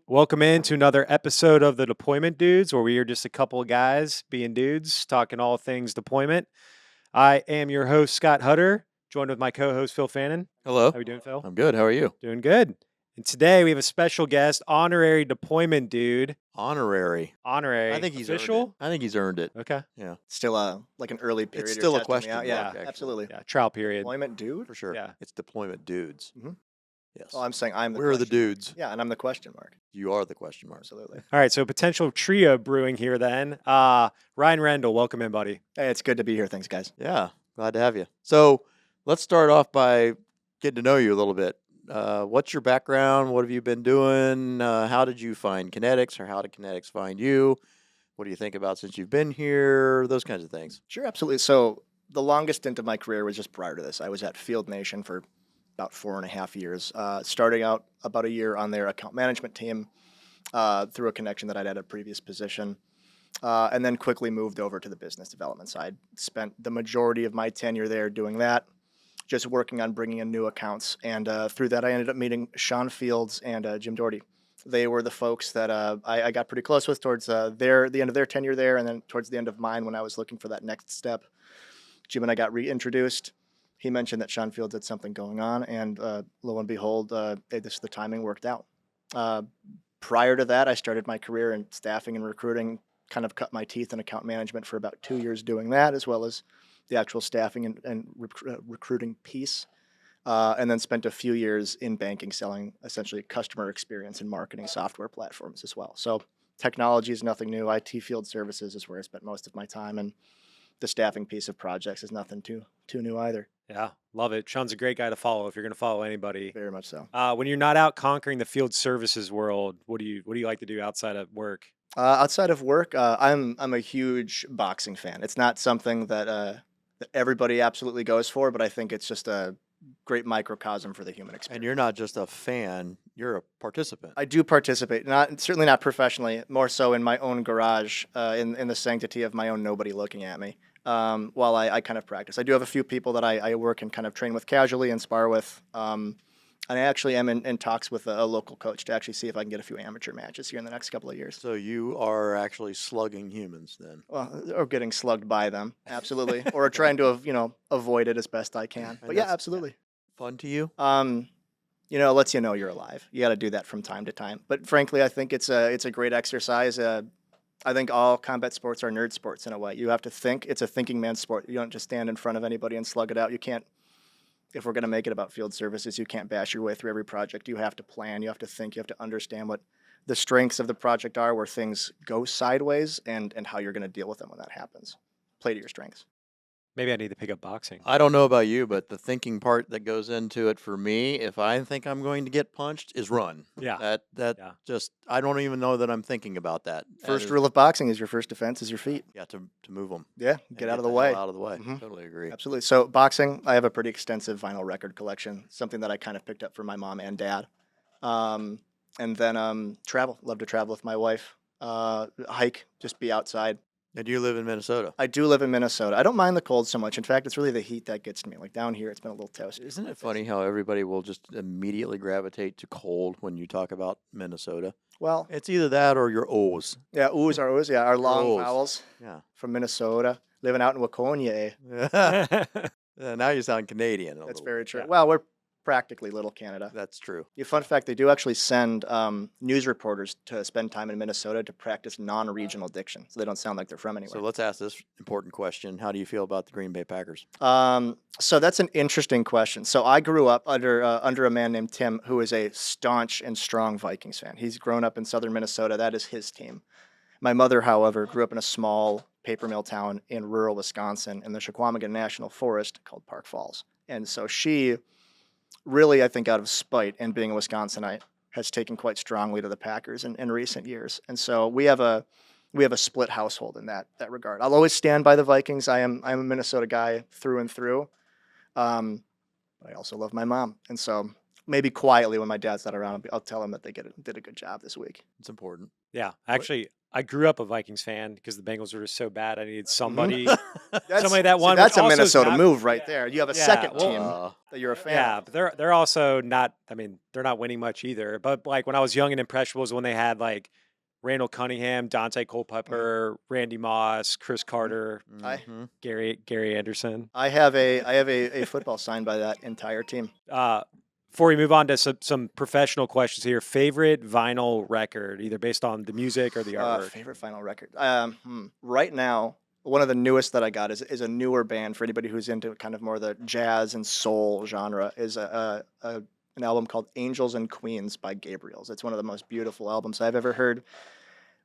Welcome in to another episode of the Deployment Dudes, where we are just a couple of guys being dudes, talking all things deployment. I am your host, Scott Hutter, joined with my co-host, Phil Fannin. Hello. How are we doing, Phil? I'm good. How are you? Doing good. And today we have a special guest, honorary deployment dude. Honorary. Honorary. I think he's official. earned it. I think he's earned it. Okay. Yeah. Still like an early period. It's you're still a testing me question out. mark, Yeah, actually. absolutely. Yeah. Trial period. Deployment dude? For sure. Yeah. It's deployment dudes. Mhm. Yes. Well, I'm saying I'm the We're the question mark. dudes. Yeah, and I'm the question mark. You are the question mark. Absolutely. All right. So potential trio brewing here then. Ryan Rendall, welcome in, buddy. Hey, it's good to be here. Thanks, guys. Yeah. Glad to have you. So let's start off by getting to know you a little bit. What's your background? What have you been doing? How did you find Kinettix, or how did Kinettix find you? What do you think about since you've been here? Those kinds of things. Sure, absolutely. So the longest stint of my career was just prior to this. I was at Field Nation for about 4.5 years, starting out about a year on their account management team through a connection that I'd had at a previous position, and then quickly moved over to the business development side. Spent the majority of my tenure there doing that, just working on bringing in new accounts. And through that, I ended up meeting Sean Fields and Jim Doherty. They were the folks that I got pretty close with towards the end of their tenure there, and then towards the end of mine when I was looking for that next step. Jim and I got reintroduced. He mentioned that Sean Fields had something going on, and lo and behold, the timing worked out. Prior to that, I started my career in staffing and recruiting, kind of cut my teeth in account management for about 2 years doing that, as well as the actual staffing and recruiting piece. And then spent a few years in banking selling essentially customer experience and marketing software platforms as well. So technology is nothing new. IT field services is where I spent most of my time, and the staffing piece of projects is nothing too new either. Yeah. Love it. Sean's a great guy to follow if you're going to follow anybody. Very much so. When you're not out conquering the field services world, what do you like to do outside of work? Outside of work, I'm a huge boxing fan. It's not something that everybody absolutely goes for, but I think it's just a great microcosm for the human experience. And you're not just a fan, you're a participant. I do participate, certainly not professionally, more so in my own garage, in the sanctity of my own nobody looking at me, while I kind of practice. I do have a few people that I work and kind of train with casually and spar with. And I actually am in talks with a local coach to actually see if I can get a few amateur matches here in the next couple of years. So you are actually slugging humans then. Well, or getting slugged by them, absolutely, or trying to avoid it as best I can. But yeah, absolutely. Fun to you? It lets you know you're alive. You got to do that from time to time. But frankly, I think it's a great exercise. I think all combat sports are nerd sports in a way. You have to think. It's a thinking man's sport. You don't just stand in front of anybody and slug it out. You can't. If we're going to make it about field services, you can't bash your way through every project. You have to plan. You have to think. You have to understand what the strengths of the project are, where things go sideways, and how you're going to deal with them when that happens. Play to your strengths. Maybe I need to pick up boxing. I don't know about you, but the thinking part that goes into it for me, if I think I'm going to get punched, is run. Yeah. Just, I don't even know that I'm thinking about that. First rule of boxing is your first defense is your feet. Yeah, to move them. Yeah, get out of the way. Out of the way. Mhm. Totally agree. Absolutely. So boxing, I have a pretty extensive vinyl record collection, something that I kind of picked up from my mom and dad. And then travel. Love to travel with my wife. Hike, just be outside. And you live in Minnesota. I do live in Minnesota. I don't mind the cold so much. In fact, it's really the heat that gets to me. Like down here, it's been a little toasty. Isn't it funny how everybody will just immediately gravitate to cold when you talk about Minnesota? Well, It's either that or your O's. yeah, oohs are oohs. Yeah, our long O's. vowels Yeah. from Minnesota. Living out in Waconia, eh? Now you sound Canadian. That's very true. Yeah. Well, we're practically little Canada. That's true. Yeah, fun fact, they do actually send news reporters to spend time in Minnesota to practice non-regional diction, so they don't sound like they're from anywhere. So let's ask this important question. How do you feel about the Green Bay Packers? So that's an interesting question. So I grew up under a man named Tim, who is a staunch and strong Vikings fan. He's grown up in southern Minnesota. That is his team. My mother, however, grew up in a small paper mill town in rural Wisconsin in the Chequamegon National Forest called Park Falls. And so she really, I think, out of spite and being a Wisconsinite, has taken quite strongly to the Packers in recent years. And so we have a split household in that regard. I'll always stand by the Vikings. I'm a Minnesota guy through and through. But I also love my mom. And so maybe quietly when my dad's not around, I'll tell him that they did a good job this week. It's important. Yeah, actually, I grew up a Vikings fan because the Bengals were just so bad. I needed somebody, That's, somebody that won. that's which a also is Minnesota not- move right yeah, there. You have a yeah, second well, team that you're a fan Yeah, of. but they're also not. I mean, they're not winning much either. But like when I was young and impressionable was when they had like Randall Cunningham, Dante Culpepper, Randy Moss, Chris Carter, Mhm. Gary Anderson. I have a football signed by that entire team. Before we move on to some professional questions here, favorite vinyl record, either based on the music or the artwork. Favorite final record. Right now, one of the newest that I got is a newer band for anybody who's into kind of more the jazz and soul genre. Is an album called Angels and Queens by Gabriels. It's one of the most beautiful albums I've ever heard.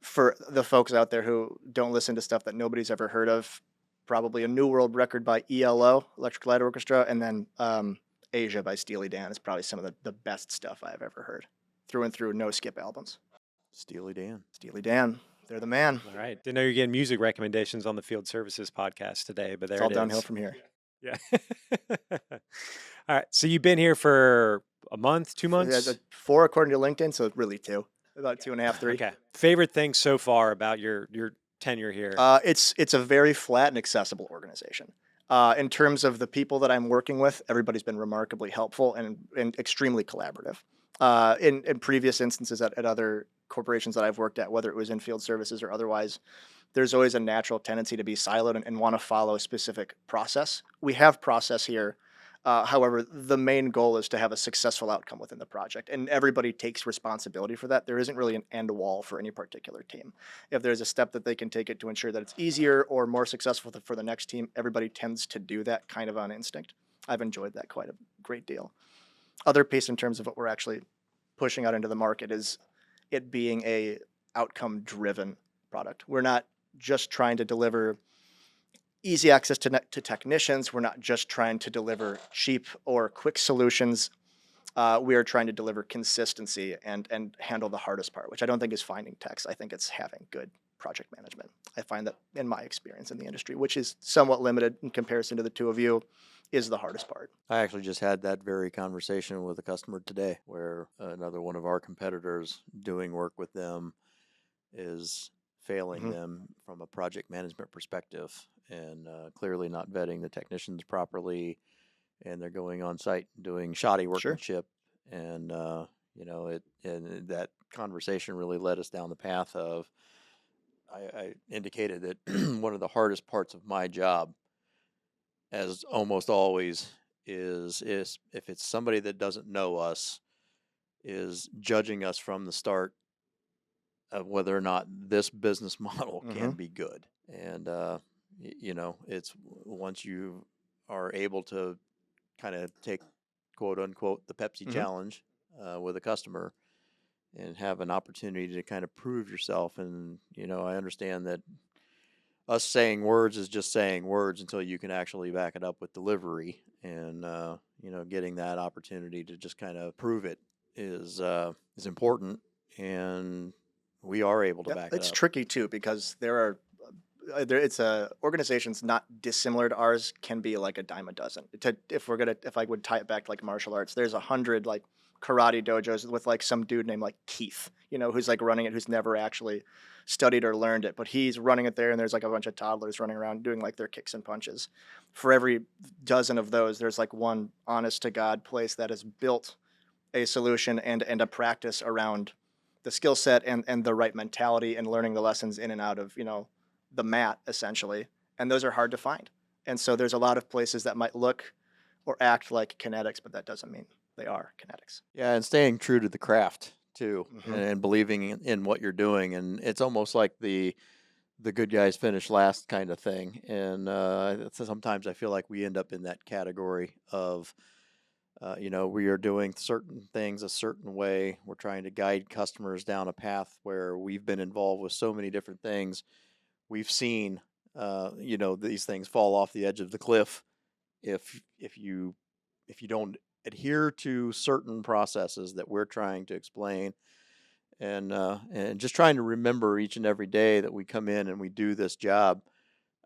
For the folks out there who don't listen to stuff that nobody's ever heard of, probably a New World record by ELO, Electric Light Orchestra, and then Asia by Steely Dan is probably some of the best stuff I've ever heard. Through and through, no skip albums. Steely Dan. Steely Dan, they're the man. All right. Didn't know you're getting music recommendations on the Field Services podcast today, but there It's all it downhill is. from here. Yeah. All right. So you've been here for a month, 2 months? 4 according to LinkedIn, so really 2. About 2.5, 3. Okay. Favorite thing so far about your tenure here? It's a very flat and accessible organization. In terms of the people that I'm working with, everybody's been remarkably helpful and extremely collaborative. In previous instances at other corporations that I've worked at, whether it was in field services or otherwise, there's always a natural tendency to be siloed and want to follow a specific process. We have process here. However, the main goal is to have a successful outcome within the project, and everybody takes responsibility for that. There isn't really an end wall for any particular team. If there's a step that they can take it to ensure that it's easier or more successful for the next team, everybody tends to do that kind of on instinct. I've enjoyed that quite a great deal. Other piece in terms of what we're actually pushing out into the market is it being a outcome-driven product. We're not just trying to deliver easy access to technicians. We're not just trying to deliver cheap or quick solutions. We are trying to deliver consistency and handle the hardest part, which I don't think is finding techs. I think it's having good project management. I find that in my experience in the industry, which is somewhat limited in comparison to the two of you, is the hardest part. I actually just had that very conversation with a customer today where another one of our competitors doing work with them is failing them from a project management perspective and clearly not vetting the technicians properly, and they're going on site and doing shoddy workmanship. And and that conversation really led us down the path of I indicated that one of the hardest parts of my job, as almost always, is if it's somebody that doesn't know us, is judging us from the start of whether or not this business model can be good. And it's once you are able to kind of take quote unquote the Pepsi challenge with a customer and have an opportunity to kind of prove yourself. And I understand that us saying words is just saying words until you can actually back it up with delivery. And getting that opportunity to just kind of prove it is important. And we are able to back it up. It's tricky too because it's organizations not dissimilar to ours can be like a dime a dozen. If I would tie it back to like martial arts, there's 100 like karate dojos with like some dude named like Keith, who's like running it, who's never actually studied or learned it, but he's running it there, and there's like a bunch of toddlers running around doing like their kicks and punches. For every dozen of those, there's like one honest to God place that has built a solution and a practice around the skill set and the right mentality and learning the lessons in and out of, the mat essentially. And those are hard to find. And so there's a lot of places that might look or act like Kinettix, but that doesn't mean they are Kinettix. Yeah, and staying true to the craft too, and believing in what you're doing. And it's almost like the good guys finish last kind of thing. And sometimes I feel like we end up in that category of, we are doing certain things a certain way. We're trying to guide customers down a path where we've been involved with so many different things. We've seen, these things fall off the edge of the cliff if you don't adhere to certain processes that we're trying to explain, and just trying to remember each and every day that we come in and we do this job,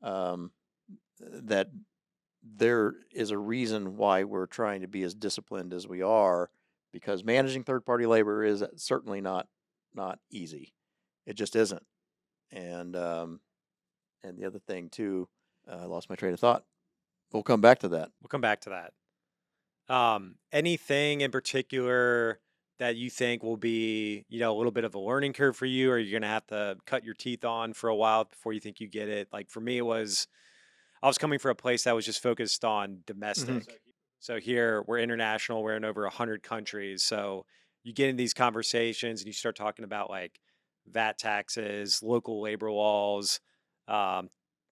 that there is a reason why we're trying to be as disciplined as we are, because managing third-party labor is certainly not easy. It just isn't. And the other thing too, I lost my train of thought. We'll come back to that. We'll come back to that. Anything in particular that you think will be, a little bit of a learning curve for you, or you're going to have to cut your teeth on for a while before you think you get it? Like for me, I was coming from a place that was just focused on domestic. So here we're international. We're in over 100 countries. So you get in these conversations and you start talking about like VAT taxes, local labor laws,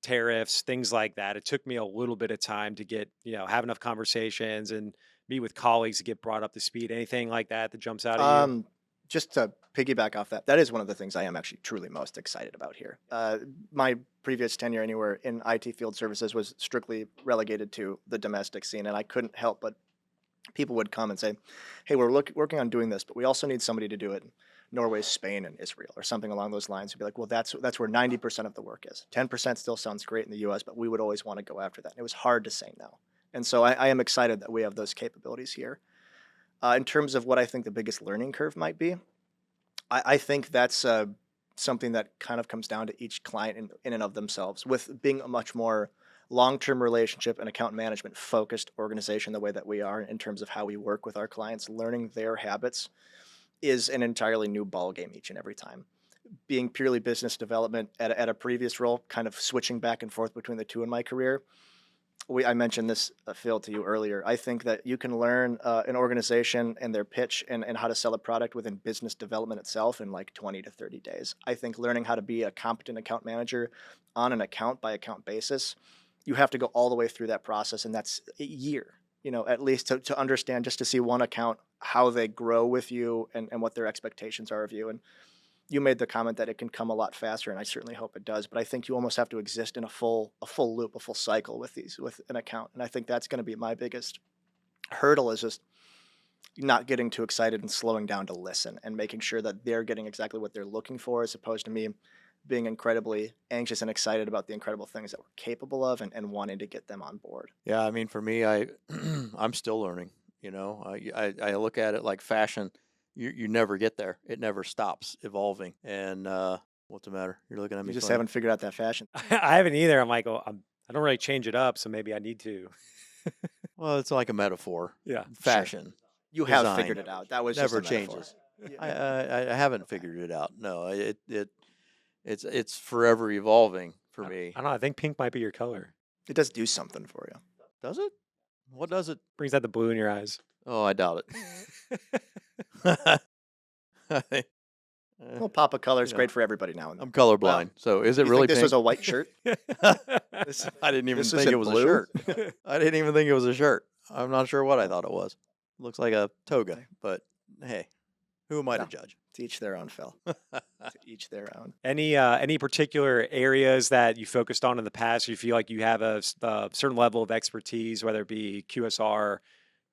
tariffs, things like that. It took me a little bit of time to get, have enough conversations and meet with colleagues to get brought up to speed. Anything like that jumps out at you? Just to piggyback off that is one of the things I am actually truly most excited about here. My previous tenure anywhere in IT field services was strictly relegated to the domestic scene, and I couldn't help but people would come and say, hey, we're working on doing this, but we also need somebody to do it in Norway, Spain, and Israel, or something along those lines. We'd be like, well, that's where 90% of the work is. 10% still sounds great in the U.S., but we would always want to go after that. And it was hard to say no. And so I am excited that we have those capabilities here. In terms of what I think the biggest learning curve might be, I think that's something that kind of comes down to each client in and of themselves. With being a much more long-term relationship and account management focused organization the way that we are in terms of how we work with our clients, learning their habits is an entirely new ballgame each and every time. Being purely business development at a previous role, kind of switching back and forth between the two in my career, I mentioned this, Phil, to you earlier. I think that you can learn an organization and their pitch and how to sell a product within business development itself in like 20 to 30 days. I think learning how to be a competent account manager on an account by account basis, you have to go all the way through that process, and that's a year, at least to understand, just to see one account, how they grow with you and what their expectations are of you. And you made the comment that it can come a lot faster, and I certainly hope it does. But I think you almost have to exist in a full loop, a full cycle with an account. And I think that's going to be my biggest hurdle, is just not getting too excited and slowing down to listen and making sure that they're getting exactly what they're looking for, as opposed to me being incredibly anxious and excited about the incredible things that we're capable of and wanting to get them on board. Yeah, I mean, for me, I'm still learning. I look at it like fashion. You never get there. It never stops evolving. And what's the matter? You're looking at me. You just funny. haven't figured out that fashion. I haven't either. I'm like, I don't really change it up, so maybe I need to. Well, it's like a metaphor. Yeah, fashion. Sure. You design. have figured it out. That was never just a changes. I haven't figured it out. No, it's forever evolving for me. I don't know. I think pink might be your color. It does do something for you. Does it? What does it? Brings out the blue in your eyes. Oh, I doubt it. Well, pop of color is great for everybody now and then. I'm colorblind, so is it really this pink? was a white shirt? I didn't even think it was blue? a shirt. I didn't even think it was a shirt. I'm not sure what I thought it was. Looks like a toga, but hey, who am I to judge? To each their own, Phil. To each their own. Any particular areas that you focused on in the past, you feel like you have a certain level of expertise, whether it be QSR,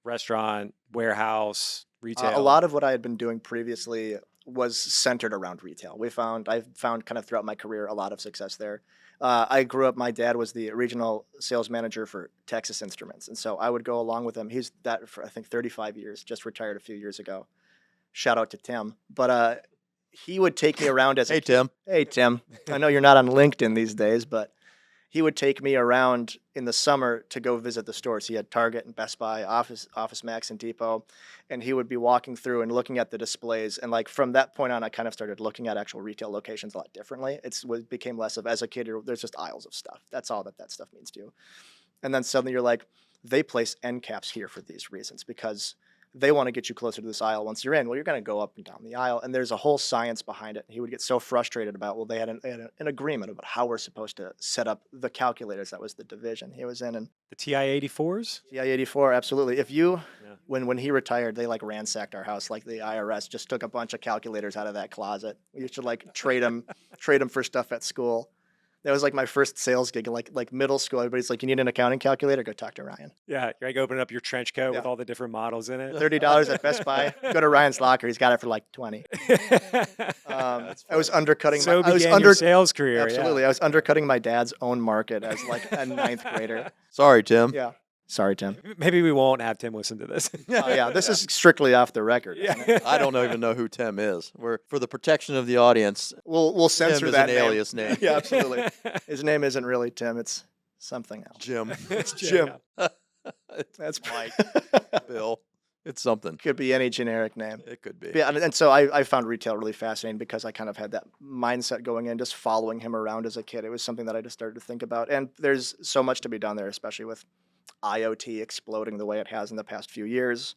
restaurant, warehouse, retail? A lot of what I had been doing previously was centered around retail. I've found kind of throughout my career a lot of success there. I grew up, my dad was the regional sales manager for Texas Instruments, and so I would go along with him. He's that for, I think, 35 years, just retired a few years ago. Shout out to Tim. But he would take me around as Hey, Tim. Hey, Tim. I know you're not on LinkedIn these days, but he would take me around in the summer to go visit the stores. He had Target and Best Buy, Office Max and Depot, and he would be walking through and looking at the displays. And like from that point on, I kind of started looking at actual retail locations a lot differently. It became less of, as a kid, there's just aisles of stuff. That's all that stuff means to you. And then suddenly you're like, they place end caps here for these reasons, because they want to get you closer to this aisle once you're in. Well, you're going to go up and down the aisle, and there's a whole science behind it. He would get so frustrated about, well, they had an agreement about how we're supposed to set up the calculators. That was the division he was in. And the TI-84s? TI-84, absolutely. If you, when he retired, they like ransacked our house, like the IRS just took a bunch of calculators out of that closet. We used to like trade them for stuff at school. That was like my first sales gig, like middle school. Everybody's like, you need an accounting calculator? Go talk to Ryan. Yeah, you're like opening up your trench coat with all the different models in it. $30 at Best Buy. Go to Ryan's locker. He's got it for like 20. I was undercutting. Your sales career. Absolutely, I was undercutting my dad's own market as like a ninth grader. Sorry, Tim. Yeah. Sorry, Tim. Maybe we won't have Tim listen to this. Oh yeah, this is strictly off the record. Isn't it? I don't even know who Tim is. We're for the protection of the audience. We'll censor Tim is that an name. alias name. Yeah, absolutely. His name isn't really Tim. It's something else. Jim. It's Jim. It's That's Mike. Bill. It's something. Could be any generic name. It could be. Yeah, and so I found retail really fascinating because I kind of had that mindset going in, just following him around as a kid. It was something that I just started to think about. And there's so much to be done there, especially with IoT exploding the way it has in the past few years.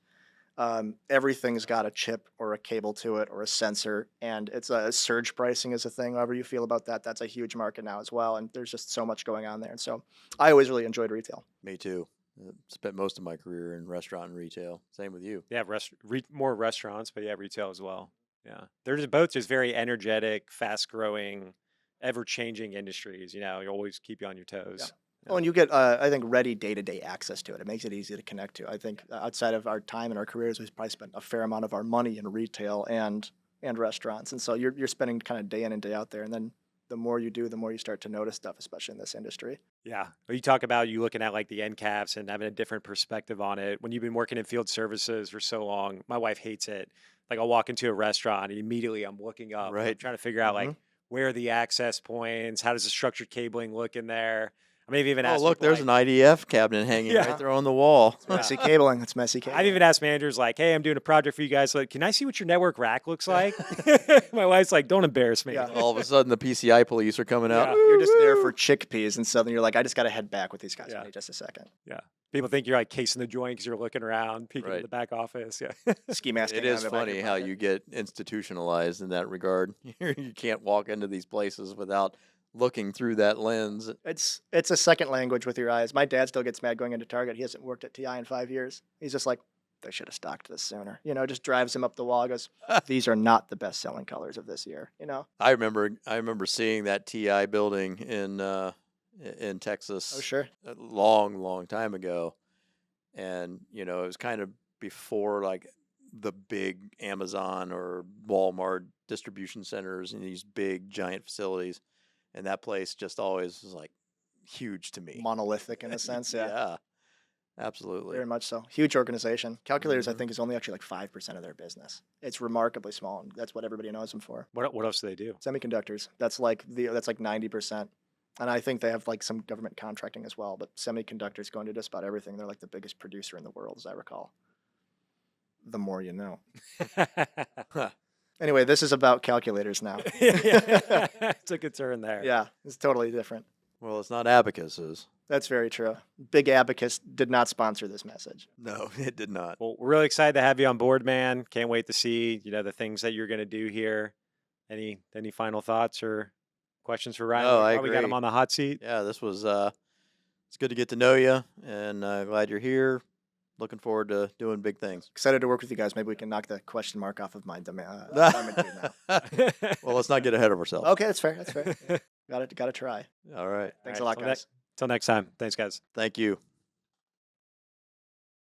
Everything's got a chip or a cable to it or a sensor, and it's a surge pricing is a thing. However you feel about that, that's a huge market now as well. And there's just so much going on there. And so I always really enjoyed retail. Me too. Spent most of my career in restaurant and retail. Same with you. Yeah, more restaurants, but yeah, retail as well. Yeah, they're just both just very energetic, fast-growing, ever-changing industries. You always keep you on your toes. Oh, and you get, I think, ready day-to-day access to it. It makes it easy to connect to. I think outside of our time and our careers, we've probably spent a fair amount of our money in retail and restaurants. And so you're spending kind of day in and day out there. And then the more you do, the more you start to notice stuff, especially in this industry. Yeah. Well, you talk about you looking at like the end caps and having a different perspective on it. When you've been working in field services for so long, my wife hates it. Like I'll walk into a restaurant and immediately I'm looking up, Right. I'm trying to figure out like where are the access points? How does the structured cabling look in there? I mean, I've even Oh, asked look, people, there's like, an IDF cabinet hanging Yeah. right there on the wall. It's messy cabling. It's messy cabling. I've even asked managers like, hey, I'm doing a project for you guys. Like, can I see what your network rack looks like? My wife's like, don't embarrass me. Yeah. All of a sudden, the PCI police are coming out. Yeah. You're just there for chickpeas, and suddenly you're like, I just got to head back with these guys. Yeah. I need just a second. People think you're like casing the joint because you're looking around, peeking in Right. the back office. Yeah. Ski mask. It is funny how you get institutionalized in that regard. You can't walk into these places without looking through that lens. It's a second language with your eyes. My dad still gets mad going into Target. He hasn't worked at TI in 5 years. He's just like, they should have stocked this sooner. Just drives him up the wall. Goes, these are not the best selling colors of this year. I remember seeing that TI building in Texas. Oh sure. A long time ago, and it was kind of before like the big Amazon or Walmart distribution centers and these big giant facilities, and that place just always was like huge to me. Monolithic in a sense. Yeah. Yeah, absolutely. Very much so. Huge organization. Calculators, I Mhm. think, is only actually like 5% of their business. It's remarkably small, and that's what everybody knows them for. What else do they do? Semiconductors. That's like 90%. And I think they have like some government contracting as well, but semiconductors go into just about everything. They're like the biggest producer in the world, as I recall. The more you know. Anyway, this is about calculators now. Took a turn there. Yeah, it's totally different. Well, it's not abacuses. That's very true. Big Abacus did not sponsor this message. No, it did not. Well, we're really excited to have you on board, man. Can't wait to see, the things that you're going to do here. Any final thoughts or questions for Ryan? No, I While we got him agree. on the hot seat. Yeah, this was it's good to get to know you, and glad you're here. Looking forward to doing big things. Excited to work with you guys. Maybe we can knock the question mark off of my assignment here now. Well, let's not get ahead of ourselves. Okay, that's fair. That's fair. Got to try. All right. Thanks All a right, lot, guys. Till next time. Thanks, guys. Thank you.